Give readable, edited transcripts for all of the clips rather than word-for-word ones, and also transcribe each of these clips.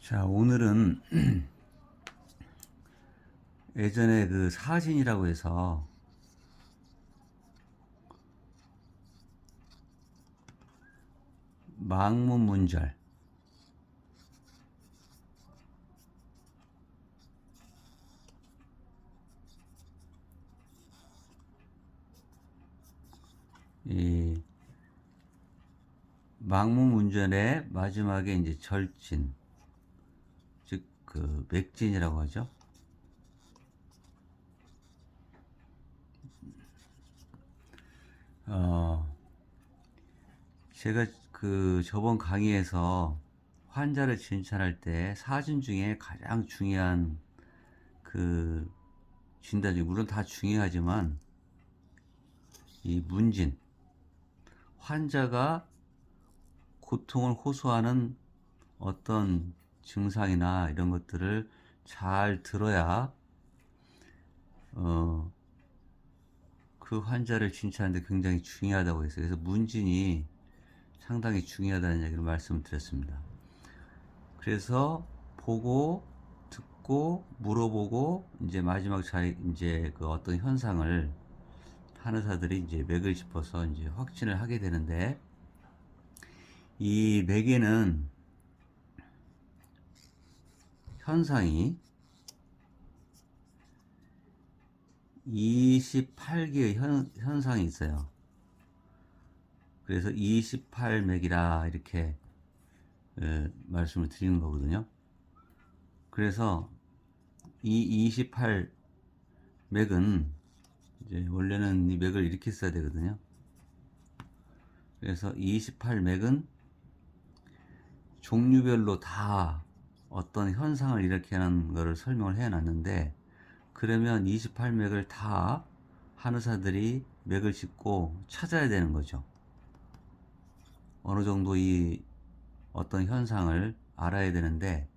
자, 오늘은 예전에 그 사진이라고 해서 망문문절, 이 망문문절의 마지막에 이제 절진, 즉 그 맥진이라고 하죠. 어, 제가 그 저번 강의에서 환자를 진찰할 때 사진 중에 가장 중요한 그 진단 중, 물론 다 중요하지만 이 문진, 환자가 고통을 호소하는 어떤 증상이나 이런 것들을 잘 들어야 그 환자를 진찰하는데 굉장히 중요하다고 했어요. 그래서 문진이 상당히 중요하다는 얘기를 말씀을 드렸습니다. 그래서 보고 듣고 물어보고 이제 마지막 이제 그 어떤 현상을 한의사들이 이제 맥을 짚어서 이제 확진을 하게 되는데, 이 맥에는 현상이 28개의 현상이 있어요. 그래서 28맥이라 이렇게 말씀을 드리는 거거든요. 그래서 이 28맥은 이제 원래는 이 맥을 이렇게 써야 되거든요. 그래서 28맥은 종류별로 다 어떤 현상을 일으키는 것을 설명을 해 놨는데, 그러면 28맥을 다 한의사들이 맥을 짚고 찾아야 되는 거죠. 어느 정도 이 어떤 현상을 알아야 되는데,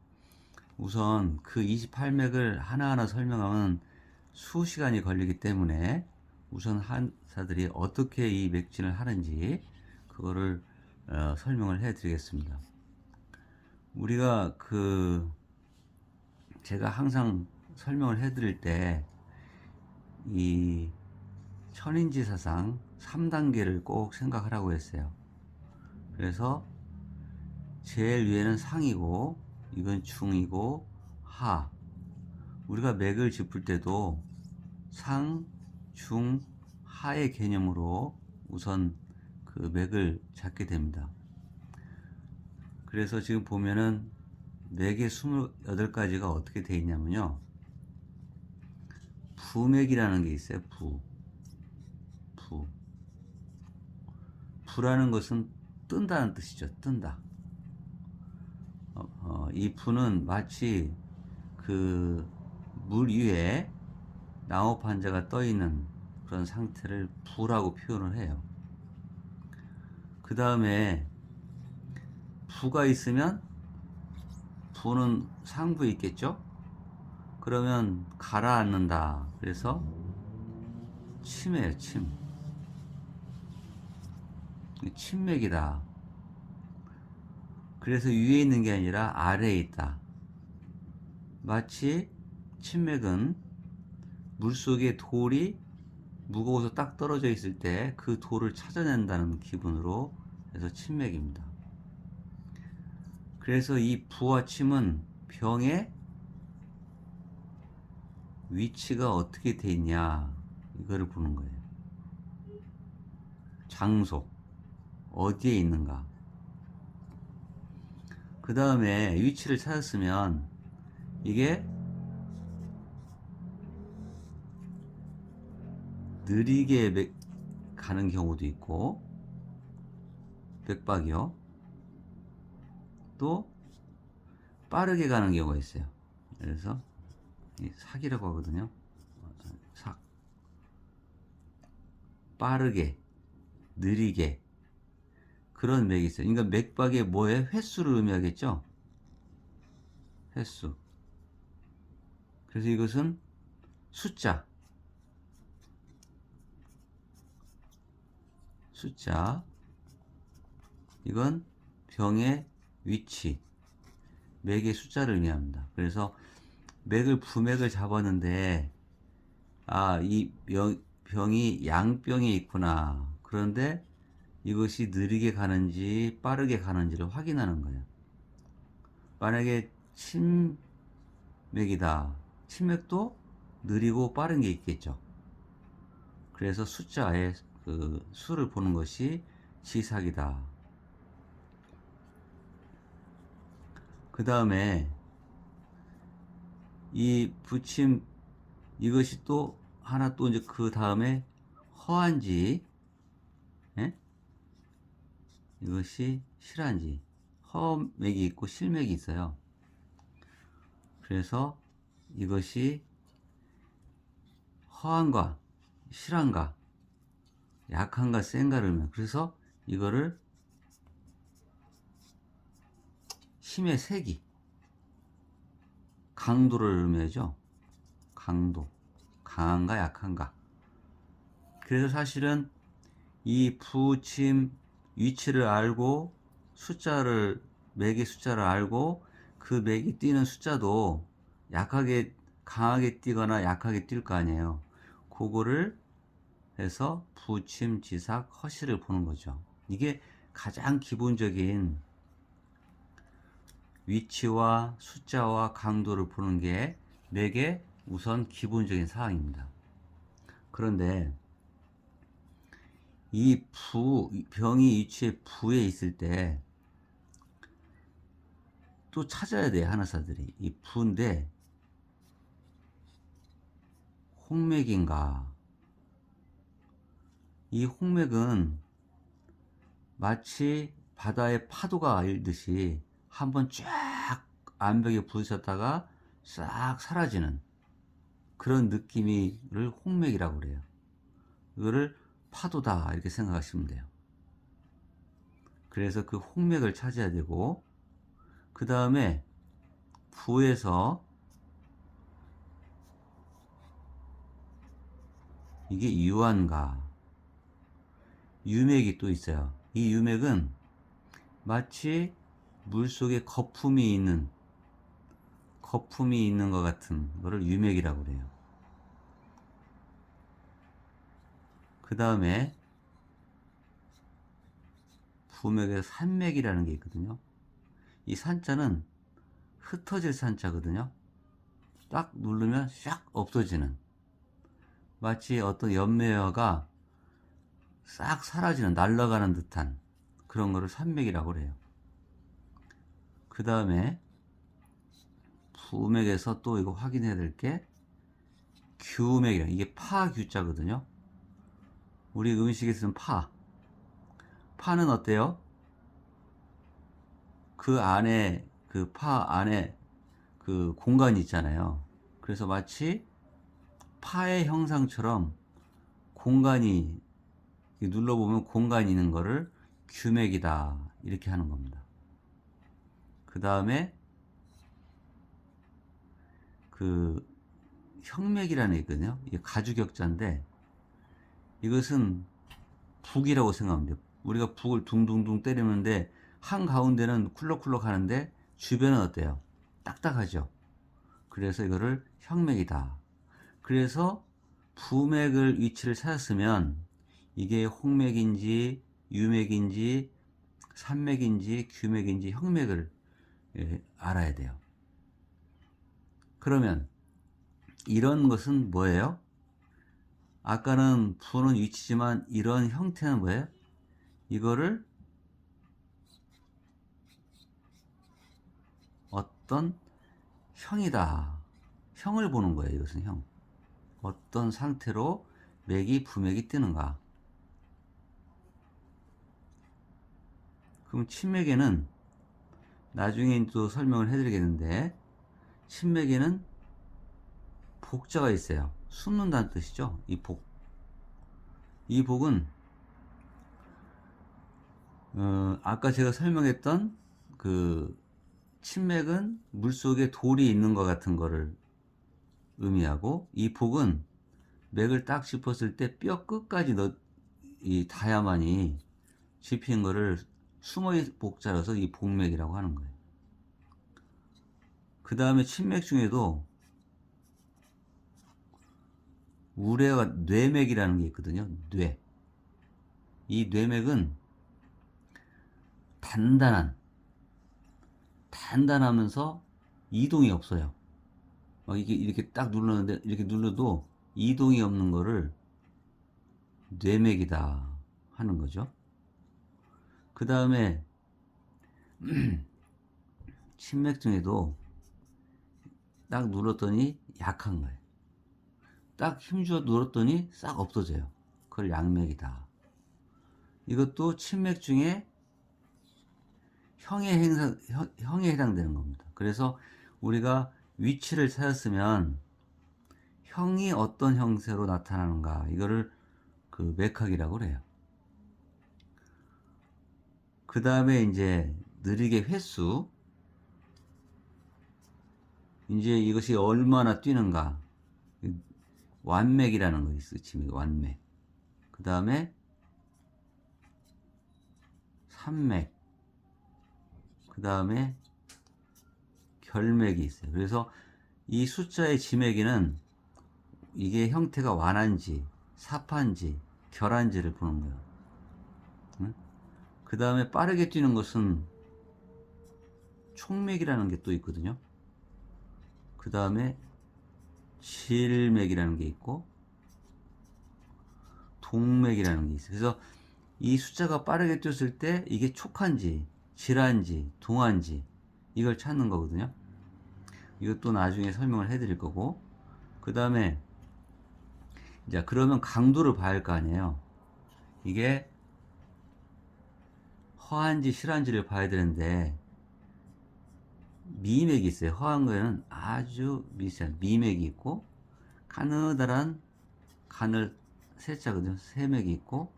우선 그 28맥을 하나하나 설명하면 수시간이 걸리기 때문에 우선 한의사들이 어떻게 이 맥진을 하는지 그거를 설명을 해 드리겠습니다. 우리가 제가 항상 설명을 해 드릴 때 이 천인지사상 3단계를 꼭 생각하라고 했어요. 그래서 제일 위에는 상이고, 이건 중이고, 하. 우리가 맥을 짚을 때도 상, 중, 하의 개념으로 우선 그 맥을 잡게 됩니다. 그래서 지금 보면은 맥의 28가지가 어떻게 되어 있냐면요. 부맥이라는 게 있어요. 부. 부라는 것은 뜬다는 뜻이죠. 뜬다. 이 부는 마치 그 물 위에 나무 판자가 떠 있는 그런 상태를 부라고 표현을 해요. 그 다음에 부가 있으면 부는 상부에 있겠죠? 그러면 가라앉는다. 그래서 침이에요, 침. 침맥이다. 그래서 위에 있는 게 아니라 아래에 있다. 마치 침맥은 물속에 돌이 무거워서 딱 떨어져 있을 때 그 돌을 찾아낸다는 기분으로 해서 침맥입니다. 그래서 이 부와 침은 병의 위치가 어떻게 돼 있냐, 이거를 보는 거예요. 장소, 어디에 있는가. 그 다음에 위치를 찾았으면 이게 느리게 가는 경우도 있고, 맥박이요. 또 빠르게 가는 경우가 있어요. 그래서 삭이라고 하거든요. 삭. 빠르게, 느리게, 그런 맥이 있어요. 그러니까 맥박의 뭐에 횟수를 의미하겠죠? 횟수. 그래서 이것은 숫자. 이건 병의 위치. 맥의 숫자를 의미합니다. 그래서 맥을 부맥을 잡았는데 이 병이 양병이 있구나. 그런데 이것이 느리게 가는지 빠르게 가는지를 확인하는 거예요. 만약에 치맥이다. 치맥도 느리고 빠른 게 있겠죠. 그래서 숫자에 그 수를 보는 것이 지삭이다. 그 다음에 이 부침 이것이 또 하나 또 이제 그 다음에 허한지 예? 이것이 실한지 허맥이 있고 실맥이 있어요. 그래서 이것이 허한가 실한가 약한가 센가를 의미해요. 그래서 이거를 힘의 세기 강도를 의미하죠. 강도 강한가 약한가. 그래서 사실은 이 부침 위치를 알고 숫자를 맥의 숫자를 알고 그 맥이 뛰는 숫자도 약하게 강하게 뛰거나 약하게 뛸 거 아니에요. 그거를 해서 부침 지삭 허시를 보는 거죠. 이게 가장 기본적인 위치와 숫자와 강도를 보는 게 맥의 우선 기본적인 사항입니다. 그런데 이 병이 위치에 부에 있을 때 또 찾아야 돼요. 한의사들이. 이 부인데 홍맥인가? 이 홍맥은 마치 바다의 파도가 일듯이 한번 쫙 암벽에 부딪혔다가 싹 사라지는 그런 느낌을 홍맥이라고 그래요. 이거를 파도다 이렇게 생각하시면 돼요. 그래서 그 홍맥을 찾아야 되고 그 다음에 부에서 이게 유한가 유맥이 또 있어요. 이 유맥은 마치 물속에 거품이 있는 것 같은 거를 유맥이라고 그래요. 그 다음에 부맥에서 산맥이라는 게 있거든요. 이 산자는 흩어질 산자거든요. 딱 누르면 샥 없어지는 마치 어떤 연매어가 싹 사라지는 날아가는 듯한 그런 거를 산맥이라고 그래요. 그 다음에 부맥에서 또 이거 확인해야 될 게 규맥이라 이게 파규자거든요. 우리 음식에 쓰는 파는 어때요? 그 안에 그 파 안에 그 공간이 있잖아요. 그래서 마치 파의 형상처럼 공간이 눌러보면 공간이 있는 거를 규맥이다 이렇게 하는 겁니다. 그 다음에 그 형맥이라는 게 있거든요. 이게 가주격자인데 이것은 북이라고 생각하면 돼요. 우리가 북을 둥둥둥 때리는데 한가운데는 쿨럭쿨럭 하는데 주변은 어때요? 딱딱하죠. 그래서 이거를 형맥이다. 그래서 부맥을 위치를 찾았으면 이게 홍맥인지 유맥인지 산맥인지 규맥인지 형맥을 알아야 돼요. 그러면 이런 것은 뭐예요? 아까는 부는 위치지만 이런 형태는 뭐예요? 이거를 어떤 형이다. 형을 보는 거예요. 이것은 형. 어떤 상태로 맥이 부맥이 뜨는가. 그럼 침맥에는 나중에 또 설명을 해드리겠는데 침맥에는 복자가 있어요. 숨는다는 뜻이죠. 이 복. 이 복은 아까 제가 설명했던 그 침맥은 물속에 돌이 있는 것 같은 거를 의미하고 이 복은 맥을 딱 짚었을 때 뼈 끝까지 이 다야만이 짚힌 거를 숨어있 복자라서 이 복맥이라고 하는 거예요. 그 다음에 침맥 중에도 우레와 뇌맥이라는 게 있거든요. 뇌. 이 뇌맥은 단단하면서 이동이 없어요. 이게 이렇게 딱 눌렀는데, 이렇게 눌러도 이동이 없는 거를 뇌맥이다 하는 거죠. 그 다음에 침맥 중에도 딱 눌렀더니 약한 거예요. 딱 힘주어 눌렀더니 싹 없어져요. 그걸 양맥이다. 이것도 침맥 중에 형에 해당되는 겁니다. 그래서 우리가 위치를 찾았으면 형이 어떤 형태로 나타나는가, 이거를 그 맥학이라고 그래요. 그 다음에 이제 느리게 횟수, 이제 이것이 얼마나 뛰는가, 완맥이라는 거 있어요. 지금 완맥. 그 다음에 산맥, 그 다음에 결맥이 있어요. 그래서 이 숫자의 지매기는 이게 형태가 완한지 삽한지 결한지를 보는 거예요. 응? 그 다음에 빠르게 뛰는 것은 촉맥이라는 게 또 있거든요. 그 다음에 질맥이라는 게 있고 동맥이라는 게 있어요. 그래서 이 숫자가 빠르게 뛰었을 때 이게 촉한지 질한지 동한지 이걸 찾는 거거든요. 이것도 나중에 설명을 해드릴 거고, 그 다음에 이제 그러면 강도를 봐야 할 거 아니에요. 이게 허한지 실한지를 봐야 되는데 미맥이 있어요. 허한 거에는 아주 미세한 미맥이 있고, 가느다란 가늘 세자거든요. 세맥이 있고,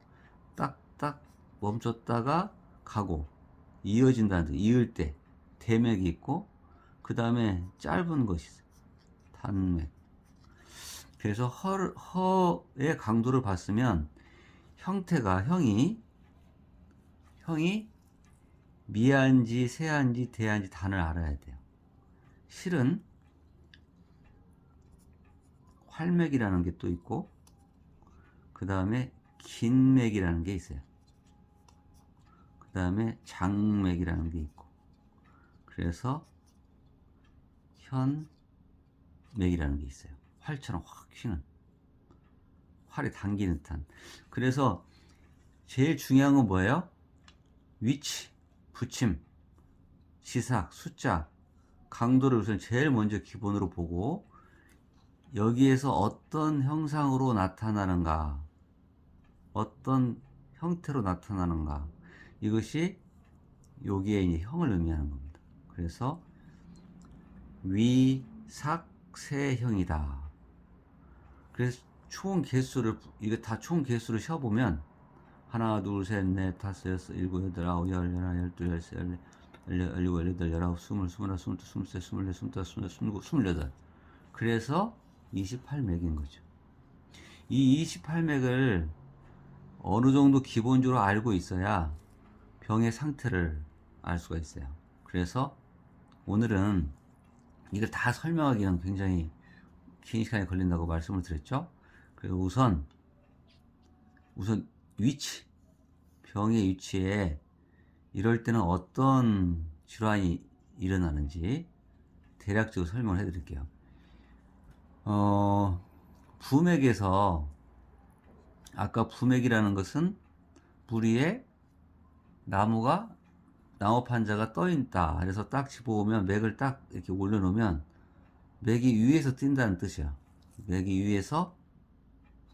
딱딱 멈췄다가 가고 이어진다는 데 이을 때 대맥이 있고, 그 다음에 짧은 것이 있어요. 단맥. 그래서 허의 강도를 봤으면 형이 미한지 세한지 대한지 단을 알아야 돼요. 실은 활맥이라는 게 또 있고, 그 다음에 긴맥이라는 게 있어요. 그 다음에 장맥이라는 게 있고, 그래서 현맥이라는 게 있어요. 활처럼 확 휘는, 활이 당기는 듯한. 그래서 제일 중요한 건 뭐예요? 위치, 붙임, 지삭, 숫자, 강도를 우선 제일 먼저 기본으로 보고, 여기에서 어떤 형상으로 나타나는가, 어떤 형태로 나타나는가, 이것이 여기에 이제 형을 의미하는 겁니다. 그래서 위삭세형이다. 그래서 총 개수를, 이거 다 총 개수를 쉬어보면 하나, 둘, 셋, 넷, 다섯, 여섯, 일곱, 여덟, 아홉, 열, 열하나, 열둘, 열세, 열일곱, 열여덟, 열아홉, 스물, 스물하나, 스물둘, 스물셋, 스물넷, 스물다섯, 스물여섯, 스물일곱, 스물여덟. 그래서 28맥인 거죠. 이 28맥을 어느 정도 기본적으로 알고 있어야 병의 상태를 알 수가 있어요. 그래서 오늘은 이걸 다 설명하기는 굉장히 긴 시간이 걸린다고 말씀을 드렸죠. 그래서 우선 위치, 병의 위치에 이럴 때는 어떤 질환이 일어나는지 대략적으로 설명을 해드릴게요. 부맥에서, 아까 부맥이라는 것은 물 위에 나무 판자가 떠 있다. 그래서 딱 집어오면 맥을 딱 이렇게 올려놓으면 맥이 위에서 뛴다는 뜻이야. 맥이 위에서,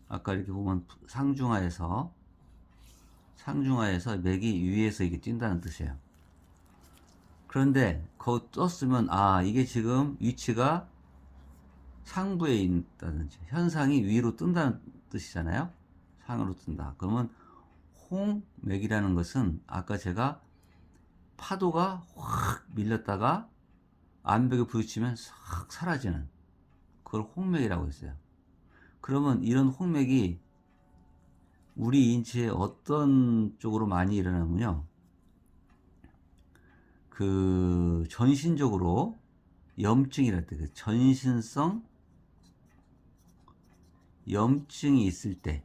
아까 이렇게 보면 상중하에서 맥이 위에서 이게 뛴다는 뜻이에요. 그런데 거기 떴으면 이게 지금 위치가 상부에 있다든지 현상이 위로 뜬다는 뜻이잖아요. 상으로 뜬다. 그러면 홍맥이라는 것은 아까 제가 파도가 확 밀렸다가 암벽에 부딪히면 싹 사라지는, 그걸 홍맥이라고 했어요. 그러면 이런 홍맥이 우리 인체에 어떤 쪽으로 많이 일어나면요, 그 전신적으로 염증이랄 때, 전신성 염증이 있을 때,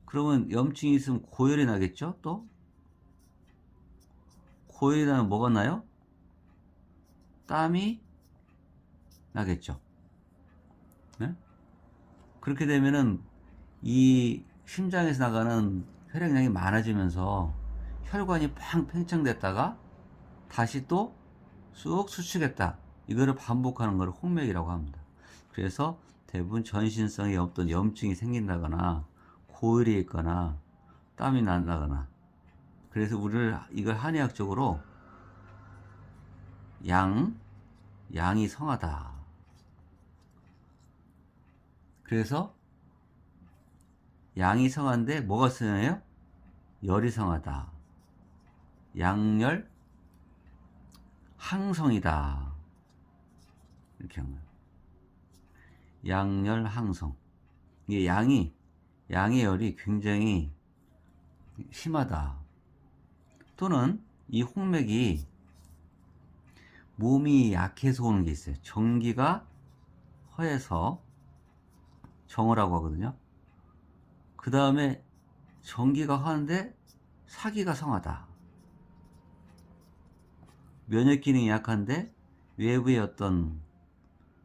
그러면 염증이 있으면 고열이 나겠죠? 또 고열이 나면 뭐가 나요? 땀이 나겠죠. 네? 그렇게 되면은 이 심장에서 나가는 혈액량이 많아지면서 혈관이 팡 팽창됐다가 다시 또 쑥 수축했다. 이거를 반복하는 걸 홍맥이라고 합니다. 그래서 대부분 전신성의 어떤 염증이 생긴다거나 고열이 있거나 땀이 난다거나, 그래서 우리를 이걸 한의학적으로 양이 성하다. 그래서 양이 성한데 뭐가 쓰나요? 열이 성하다. 양열 항성이다. 이렇게 한 거예요. 양열 항성. 이게 양의 열이 굉장히 심하다. 또는 이 홍맥이 몸이 약해서 오는 게 있어요. 정기가 허해서 정어라고 하거든요. 그 다음에 정기가 허한데 사기가 성하다. 면역 기능이 약한데 외부의 어떤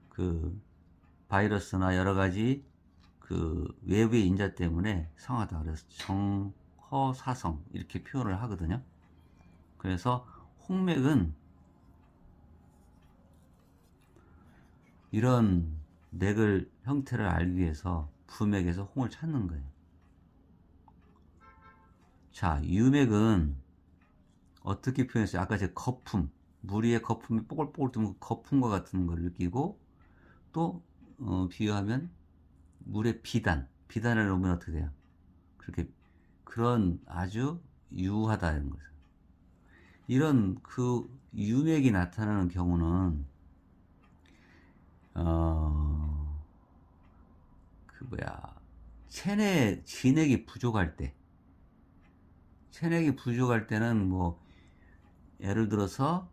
그 바이러스나 여러 가지 그 외부의 인자 때문에 성하다. 그래서 정허사성 이렇게 표현을 하거든요. 그래서 홍맥은 이런 맥을 형태를 알기 위해서 부맥에서 홍을 찾는 거예요. 자, 유맥은 어떻게 표현했어요? 아까 제가 거품, 물 위에 거품이 뽀글뽀글 뜨면 거품과 같은 걸 느끼고, 또 비유하면 물에 비단을 넣으면 어떻게 돼요? 그렇게, 그런 아주 유하다는 거죠. 이런 그 유맥이 나타나는 경우는 그 뭐야, 진액이 부족할 때, 체nek이 부족할 때는 뭐 예를 들어서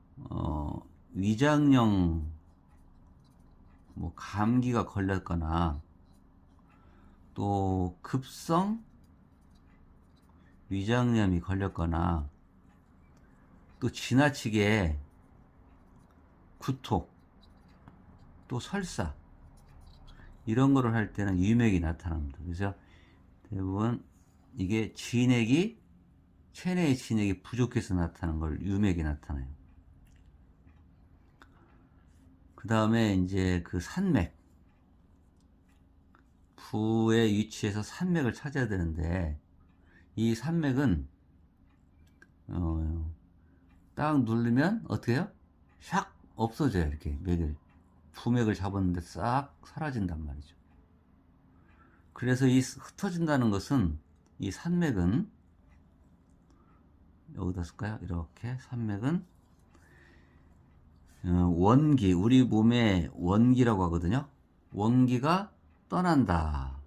위장용 뭐 감기가 걸렸거나, 또 급성 위장염이 걸렸거나, 또 지나치게 구토, 또 설사, 이런 거를 할 때는 유맥이 나타납니다. 그래서 대부분 이게 체내의 진액이 부족해서 나타나는 걸 유맥이 나타나요. 그 다음에 이제 그 산맥, 부의 위치에서 산맥을 찾아야 되는데, 이 산맥은 딱 누르면 어떻게 해요? 샥 없어져요. 이렇게 부맥을 잡았는데 싹 사라진단 말이죠. 그래서 이 흩어진다는 것은, 이 산맥은 여기다 쓸까요? 이렇게 산맥은 원기, 우리 몸의 원기라고 하거든요. 원기가 떠난다.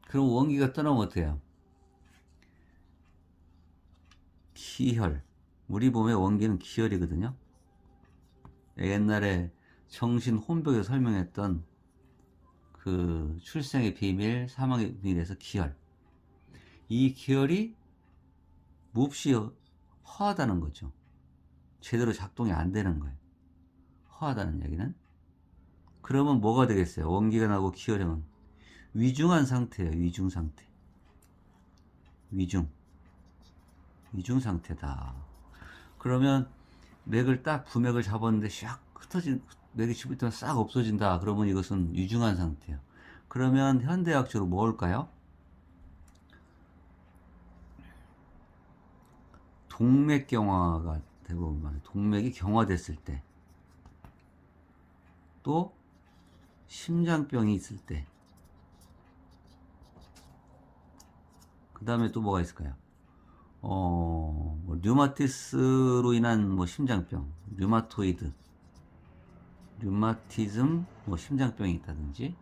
그럼 원기가 떠나면 어떻게 해요? 기혈. 우리 몸의 원기는 기혈이거든요. 옛날에 정신 혼벽에 설명했던 그 출생의 비밀, 사망의 비밀에서 기혈. 이 기혈이 몹시 허하다는 거죠. 제대로 작동이 안 되는 거예요. 허하다는 얘기는. 그러면 뭐가 되겠어요? 원기가 나고 기혈형은 위중한 상태예요. 위중 상태. 위중 상태다. 그러면 부맥을 잡았는데 샥 맥이 집부터 싹 없어진다. 그러면 이것은 위중한 상태예요. 그러면 현대학적으로 뭘까요? 동맥경화가 대부분 말해요. 동맥이 경화됐을 때, 또 심장병이 있을 때, 그 다음에 또 뭐가 있을까요? 뭐 류마티스로 인한 뭐 심장병, 류마티즘, 뭐 심장병이 있다든지,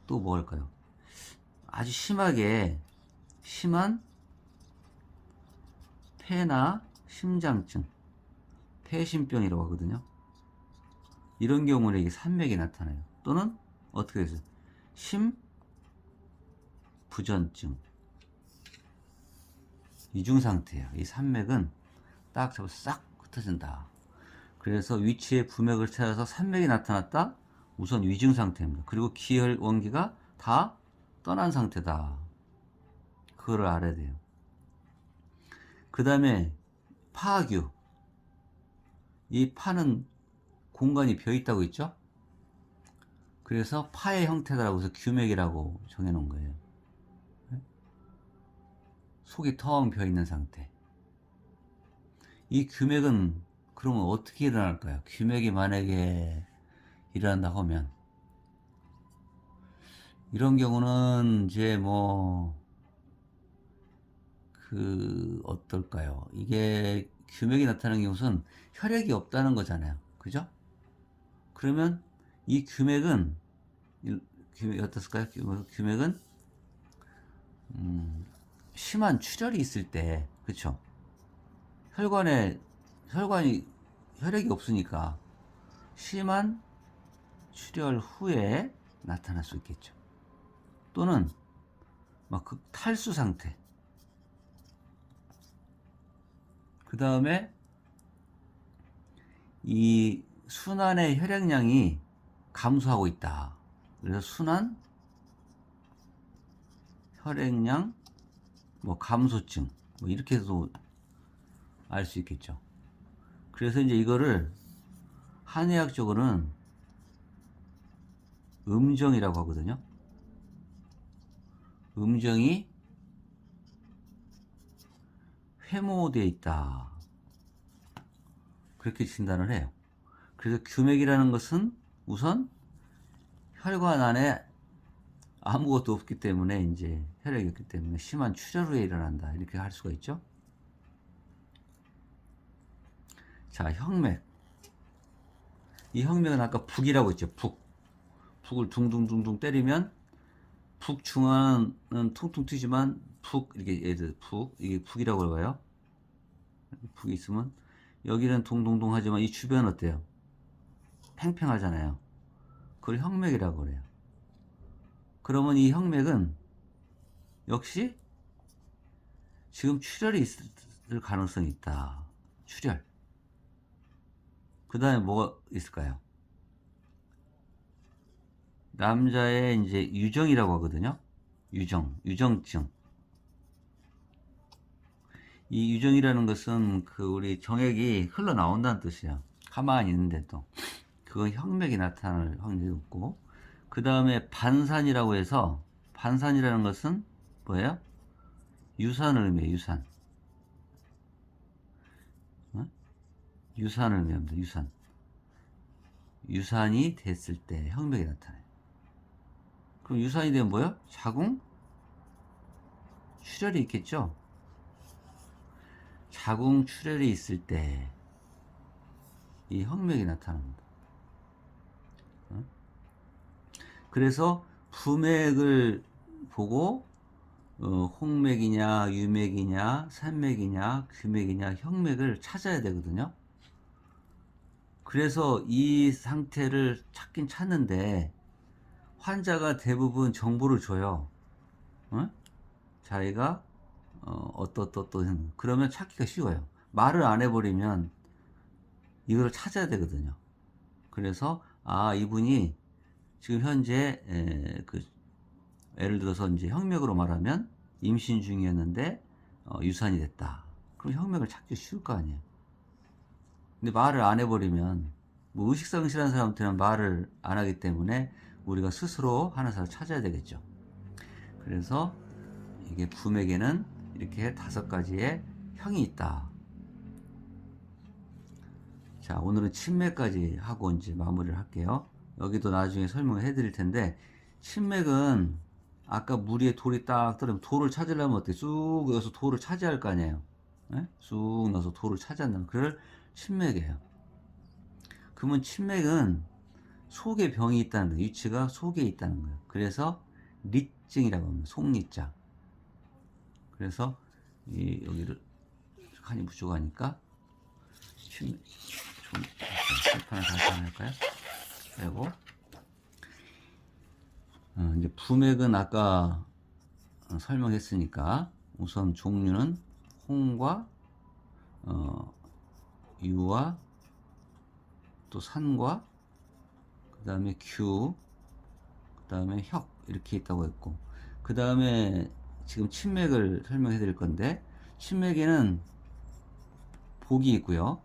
또 뭐 할까요? 아주 심한 폐나 심장증, 폐심병이라고 하거든요. 이런 경우는 이게 산맥이 나타나요. 또는 어떻게 해서 심부전증, 이중 상태예요. 이 산맥은 딱 잡아서 싹 흩어진다. 그래서 위치의 부맥을 찾아서 산맥이 나타났다. 우선 위중 상태입니다. 그리고 기혈 원기가 다 떠난 상태다. 그거를 알아야 돼요. 그 다음에 파규. 이 파는 공간이 비어 있다고 있죠? 그래서 파의 형태라고 해서 규맥이라고 정해놓은 거예요. 속이 텅 비어 있는 상태. 이 규맥은 그러면 어떻게 일어날까요? 규맥이 만약에 일어난다 하면 이런 경우는 이제 뭐 어떨까요? 이게 규맥이 나타나는 경우는 혈액이 없다는 거잖아요. 그죠? 그러면 이 규맥은 어떻을까요? 규맥은 심한 출혈이 있을 때, 그쵸? 혈관이 혈액이 없으니까 심한 출혈 후에 나타날 수 있겠죠. 또는 막 탈수 상태. 그 다음에 이 순환의 혈액량이 감소하고 있다. 그래서 순환 혈액량 뭐 감소증 뭐 이렇게 해서 알 수 있겠죠. 그래서 이제 이거를 한의학적으로는 음정이라고 하거든요. 음정이 회모되어 있다. 그렇게 진단을 해요. 그래서 규맥이라는 것은 우선 혈관 안에 아무것도 없기 때문에 이제 혈액이 없기 때문에 심한 출혈 후에 일어난다. 이렇게 할 수가 있죠. 자, 혁맥. 이 혁맥은 아까 북이라고 했죠. 북을 둥둥둥둥 때리면 북 중앙은 퉁퉁 튀지만 이렇게 얘들 이게 북이라고 해요. 북이 있으면 여기는 동동동 하지만 이 주변은 어때요? 팽팽하잖아요. 그걸 혁맥이라고 그래요. 그러면 이 혁맥은 역시 지금 출혈이 있을 가능성이 있다. 출혈. 그 다음에 뭐가 있을까요? 남자의 이제 유정이라고 하거든요. 유정증. 이 유정이라는 것은 우리 정액이 흘러나온다는 뜻이야. 가만히 있는데도. 그건 혁맥이 나타날 확률이 높고, 그 다음에 반산이라고 해서, 반산이라는 것은 뭐예요? 유산을 의미해요. 유산을 의미합니다. 유산이 됐을 때 혁맥이 나타나요. 그럼 유산이 되면 뭐예요? 자궁 출혈이 있겠죠? 자궁 출혈이 있을 때 이 혁맥이 나타납니다. 그래서 부맥을 보고 홍맥이냐 유맥이냐 산맥이냐 규맥이냐 혁맥을 찾아야 되거든요. 그래서 이 상태를 찾긴 찾는데 환자가 대부분 정보를 줘요. 자기가 어떠 그러면 찾기가 쉬워요. 말을 안 해버리면 이걸 찾아야 되거든요. 그래서 이분이 지금 현재 예를 들어서 이제 혁맥으로 말하면 임신 중이었는데 유산이 됐다. 그럼 혁맥을 찾기 쉬울 거 아니에요. 근데 말을 안 해버리면 뭐 의식상실한 사람한테는 말을 안 하기 때문에 우리가 스스로 하나사를 찾아야 되겠죠. 그래서 이게 부맥에는 이렇게 5가지의 형이 있다. 자, 오늘은 침맥까지 하고 이제 마무리를 할게요. 여기도 나중에 설명을 해드릴 텐데, 침맥은 아까 물 위에 돌이 딱 떨어지면 돌을 찾으려면 어때? 쑥 넣어서 돌을 차지할 거 아니에요. 네? 쑥 넣어서 돌을 차지한다면 그걸 침맥이에요. 그러면 침맥은 속에 병이 있다는 거예요. 위치가 속에 있다는 거예요. 그래서 리증이라고 합니다. 속리자. 그래서 여기를 칸이 부족하니까 좀 칠판을 다시 한번 할까요? 빼고 이제 부맥은 아까 설명했으니까 우선 종류는 홍과 유와 또 산과 그 다음에 규, 그 다음에 혁 이렇게 있다고 했고, 그 다음에 지금 침맥을 설명해 드릴 건데, 침맥에는 복이 있고요,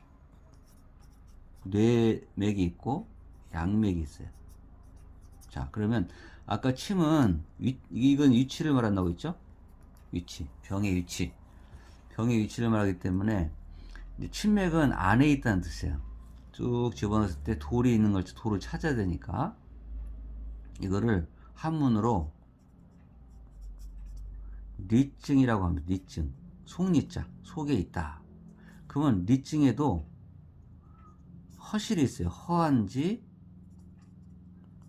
뇌맥이 있고 양맥이 있어요. 자, 그러면 아까 침은 이건 위치를 말한다고 했죠? 위치, 병의 위치, 병의 위치를 말하기 때문에 이제 침맥은 안에 있다는 뜻이에요. 쭉 집어넣었을 때 돌이 있는 걸 돌을 찾아야 되니까 이거를 한문으로 리증이라고 합니다. 리증, 속리자, 속에 있다. 그러면 리증에도 허실이 있어요. 허한지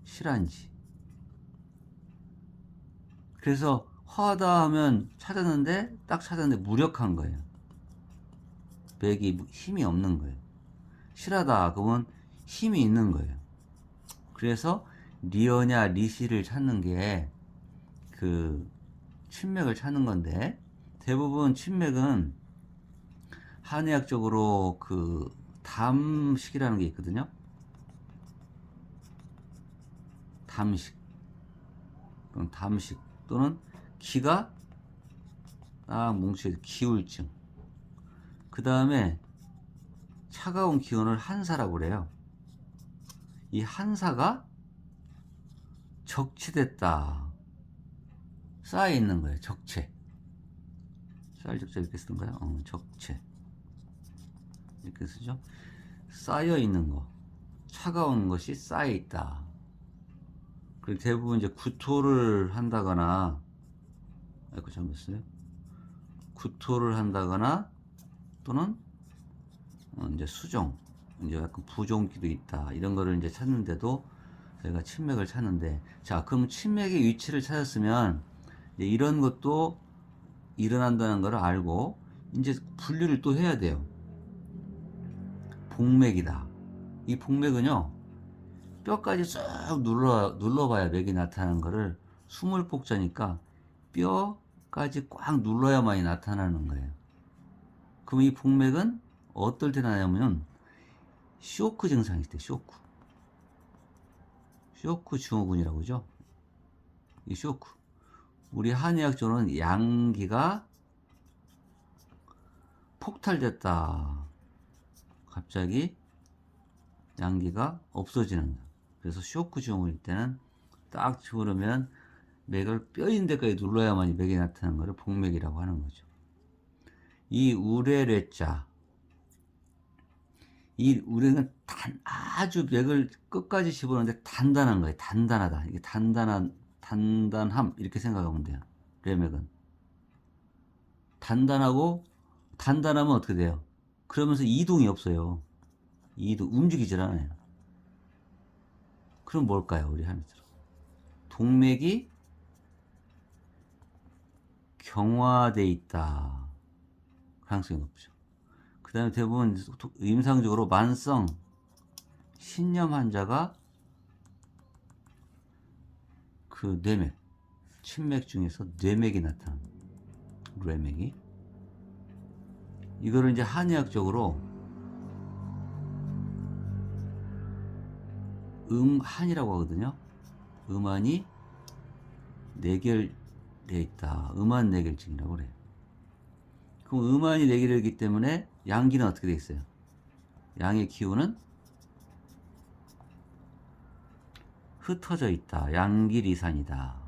실한지. 그래서 허하다 하면 찾았는데 딱 찾았는데 무력한 거예요. 맥이 힘이 없는 거예요. 실하다 그러면 힘이 있는 거예요. 그래서 리어냐 리시를 찾는 게 그 침맥을 찾는 건데, 대부분 침맥은 한의학적으로 그 담식이라는 게 있거든요. 담식 또는 기가 딱 뭉쳐 기울증, 그 다음에 차가운 기운을 한사라고 그래요. 이 한사가 적치됐다, 쌓여 있는 거예요. 적체, 쌀적자 이렇게 쓰던가요? 적체 이렇게 쓰죠. 쌓여 있는 거, 차가운 것이 쌓여 있다. 그리고 대부분 이제 구토를 한다거나, 아이고 잘못했어요. 구토를 한다거나 또는 이제 수종, 이제 약간 부종기도 있다, 이런 거를 이제 찾는데도 저희가 침맥을 찾는데, 자, 그럼 침맥의 위치를 찾았으면 이제 이런 것도 일어난다는 걸 알고 이제 분류를 또 해야 돼요. 복맥이다. 이 복맥은요, 뼈까지 쭉 눌러봐야 맥이 나타나는 거를, 수물복자니까 뼈까지 꽉 눌러야만이 나타나는 거예요. 그럼 이 복맥은 어떨 때 나냐면 쇼크 증상일 때, 쇼크 증후군이라고 그러죠. 이 쇼크, 우리 한의학적으로는 양기가 폭발됐다, 갑자기 양기가 없어지는, 그래서 쇼크 증후군일 때는 딱 주무르면 맥을 뼈인 데까지 눌러야만 맥이 나타나는 것을 복맥이라고 하는 거죠. 이 우레레자, 이 우레는 아주 맥을 끝까지 집어넣는데 단단한 거예요. 단단하다. 이게 단단함 이렇게 생각하면 돼요. 레맥은 단단하면 어떻게 돼요? 그러면서 이동이 없어요. 움직이질 않아요. 그럼 뭘까요? 우리 한의대로 동맥이 경화돼 있다, 가능성이 높죠. 그 다음에 대부분 임상적으로 만성 신염 환자가 그 뇌맥, 침맥 중에서 뇌맥이 나타납니다. 뇌맥이. 이거를 이제 한의학적으로 음한이라고 하거든요. 음한이 내결돼 있다. 음한 내결증이라고 그래요. 그럼 음한이 내결되기 때문에 양기는 어떻게 돼 있어요? 양의 기운은 흩어져 있다. 양기리산이다.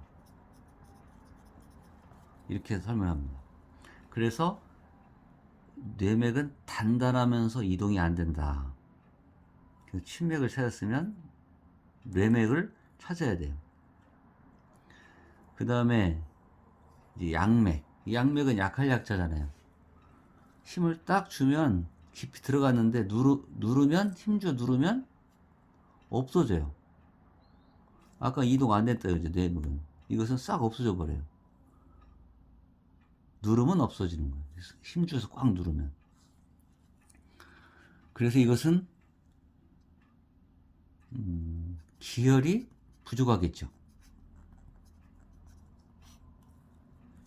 이렇게 설명합니다. 그래서 뇌맥은 단단하면서 이동이 안 된다. 그래서 침맥을 찾았으면 뇌맥을 찾아야 돼요. 그 다음에 양맥. 양맥은 약할 약자잖아요. 힘을 딱 주면 깊이 들어갔는데 누르면, 힘줘 누르면 없어져요. 아까 이동 안 됐다 그러죠. 뇌맥은. 이것은 싹 없어져 버려요. 누르면 없어지는 거예요. 힘줘서 꽉 누르면. 그래서 이것은 기혈이 부족하겠죠.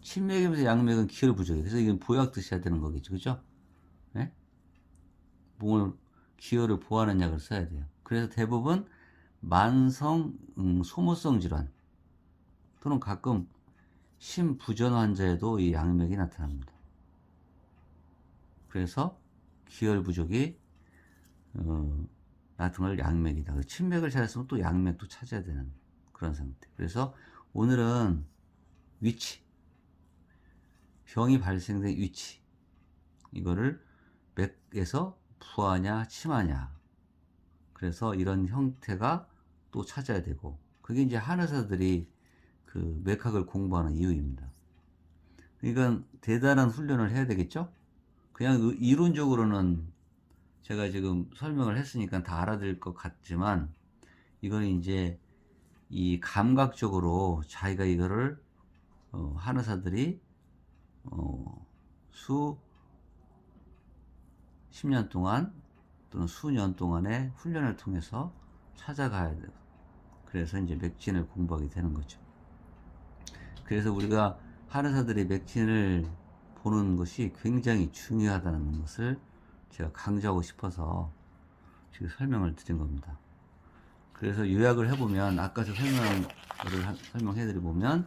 침맥이면서 양맥은 기혈 부족해. 그래서 이건 보약 드셔야 되는 거겠죠. 그죠? 네? 몸을 기혈을 보하는 약을 써야 돼요. 그래서 대부분 만성 소모성 질환 또는 가끔 심부전 환자에도 이 양맥이 나타납니다. 그래서 기혈 부족이 나타날 양맥이다. 침맥을 찾았으면 또 양맥도 찾아야 되는 그런 상태. 그래서 오늘은 위치, 병이 발생된 위치, 이거를 맥에서 부하냐 침하냐, 그래서 이런 형태가 또 찾아야 되고, 그게 이제 한의사들이 그 맥학을 공부하는 이유입니다. 그러니까 대단한 훈련을 해야 되겠죠? 그냥 이론적으로는 제가 지금 설명을 했으니까 다 알아들을 것 같지만, 이거는 이제 이 감각적으로 자기가 이거를 한의사들이 수 10년 동안 또는 수년 동안의 훈련을 통해서 찾아가야 돼요. 그래서 이제 맥진을 공부하게 되는 거죠. 그래서 우리가 한의사들이 맥진을 보는 것이 굉장히 중요하다는 것을 제가 강조하고 싶어서 지금 설명을 드린 겁니다. 그래서 요약을 해보면, 아까 저 설명해드리면,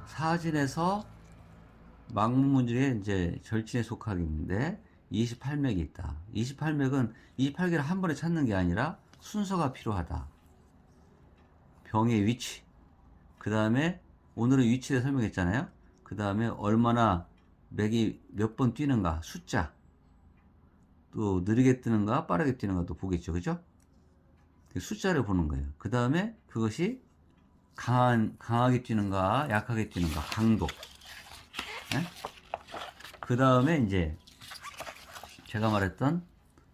사진에서 망문문질에 이제 절진에 속하겠는데 28맥이 있다. 28맥은 28개를 한 번에 찾는 게 아니라 순서가 필요하다. 병의 위치, 그 다음에 오늘은 위치를 설명했잖아요. 그 다음에 얼마나 맥이 몇 번 뛰는가, 숫자, 또 느리게 뛰는가 빠르게 뛰는가 도 보겠죠. 그죠? 숫자를 보는 거예요. 그 다음에 그것이 강하게 뛰는가 약하게 뛰는가, 강도. 네? 그 다음에 이제 제가 말했던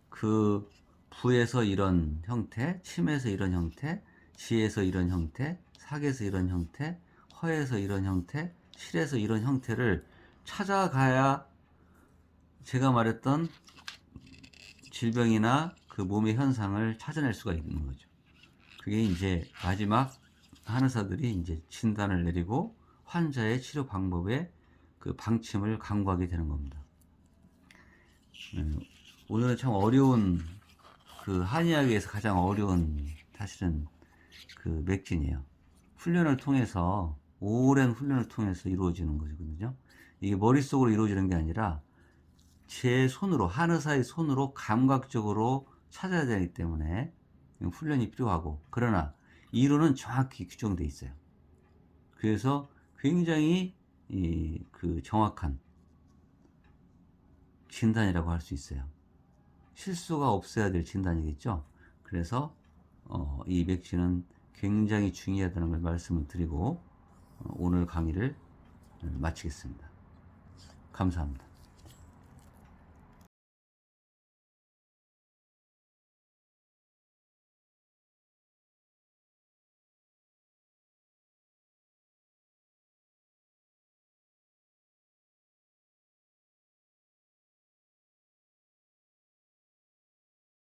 그 부에서 이런 형태, 침에서 이런 형태, 지에서 이런 형태, 사계에서 이런 형태, 허에서 이런 형태, 실에서 이런 형태를 찾아가야 제가 말했던 질병이나 그 몸의 현상을 찾아낼 수가 있는 거죠. 그게 이제 마지막 한의사들이 이제 진단을 내리고 환자의 치료 방법에 그 방침을 강구하게 되는 겁니다. 오늘은 참 어려운, 그 한의학에서 가장 어려운 사실은 그 맥진이에요. 훈련을 통해서, 오랜 훈련을 통해서 이루어지는 거거든요. 이게 머릿속으로 이루어지는 게 아니라 제 손으로, 한의사의 손으로 감각적으로 찾아야 되기 때문에 훈련이 필요하고, 그러나 이론은 정확히 규정되어 있어요. 그래서 굉장히 그 정확한 진단이라고 할 수 있어요. 실수가 없어야 될 진단이겠죠. 그래서 이 맥진은 굉장히 중요하다는 걸 말씀을 드리고 오늘 강의를 마치겠습니다. 감사합니다.